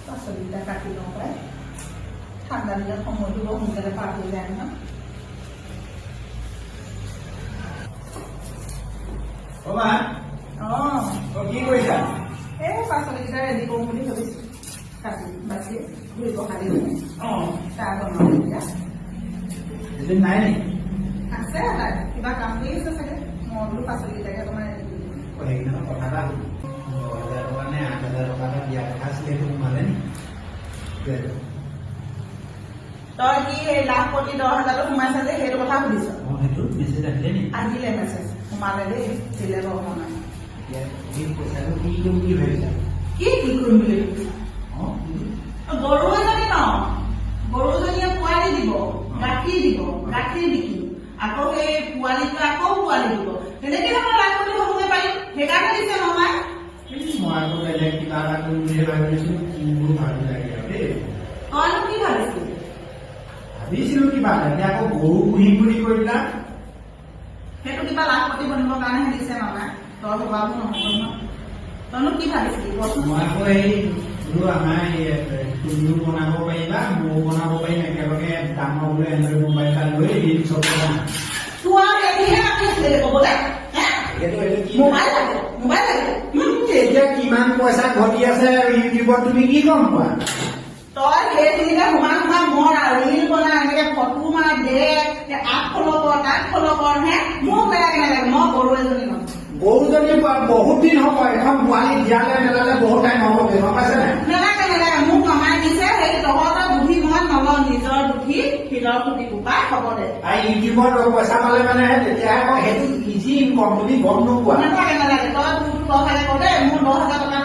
পাচলিকেইটা কাটি লওঁ প্ৰায় ঠাণ্ডা দিনত সময়টো বৰ সোনকালে পাৰ হৈ যায় নহয়। কি কৰিছা? এই পাচলিকেইটা ৰেডি কৰোঁ বুলি ভাবিছোঁ। কাটি বাচি ধুই পখালি চাহ বনাওঁ এতিয়া। নাই নি? আছে তাই কিবা কাম কৰি আছে চাগে। মই বোলো পাচলিকেইটাকে তোমাৰ ৰেডি কৰি দিওঁ। সেইদিনা কথা এটা 9,000 টকা নে 8,000 টকা এটা দিয়া কথা আছিলে, সেইটো সোমালে নি? তই কি লাখ প্ৰতি 10,000 সোমাইছে যে সেইটো কথা সুধিছ? সেইটো মেছেজ আহিলে নি? আহিলে মেছেজ সোমালে দেই, দিলে বাৰু সোমালে। এই পইচাটো কি কৰিম বুলি ভাবিছা? কি কৰিম বুলি গৰু এজনী পাওঁ, গৰুজনীয়ে পোৱালি দিব, গাখীৰ দিব, গাখীৰ বিকিম, আকৌ সেই পোৱালিটোৱে আকৌ পোৱালি দিব, তেনেকে মই লাভ কৰি হ'বগৈ পাৰিম। সেইকাৰণে দিছে নহয়। মই আকৌ বেলেগ কিবা এটা কৰিম বুলি ভাবিছো, মোৰ ভাল লাগে আৰু দেই। তইনো কি ভাবিছিলি? ভাবিছিলো কিবা এটা, এতিয়া আকৌ গৰু পুহিম বুলি কৈ দিলা। সেইটো কিবা লাভ প্ৰতি বনিবৰ কাৰণেহে দিছে মামাই। তই ভবাবোৰ নহ'ব নহয়। তইনো কি ভাবিছিলি কচোন? মই আকৌ এই বোলো আমাৰ তুমিও বনাব পাৰিবা, ময়ো বনাব পাৰিম, একেলগে ডাঙৰ বোলে এণ্ড্ৰইড মোবাইল এটা লৈ দিম চব বনাম। তোৰ আৰু এদিনহে বাকী আছিলে ক'বলৈ। মোবাইল লাগে, মোবাইল লাগে। এতিয়া কিমান পইচা ঘটি আছে ইউটিউবত তুমি কি গম পোৱা? তই সেইখিনিকে সোমাই সোমাই মৰ আৰু ৰিল বনা, এনেকে ফটো মাৰ দে, আগ ফ'ল' কৰ, তাক ফ'ল' কৰ, হে মোক বেয়াকে নালাগে। মই গৰু এজনী ল'ম। গৰুজনী বহুত দিন হ'ব, এখন পোৱালি দিয়ালে মেলালে বহুত টাইম হ'ব, গম পাইছে নাই? নালাগে নালাগে, মোক নমাই দিছে। সেই তহঁতৰ বুদ্ধি মই নলওঁ, নিজৰ বুদ্ধি শিলৰ খুটি কোপাই হ'ব দে। ইউটিউবত পইচা পালে মানে তেতিয়াহে মই সেইটো ইজি ইনকম, তুমি গম নোপোৱা। নালাগে নালাগে, তই তোৰটো 10,000 কৰ দেই, মোৰ 10,000 টকা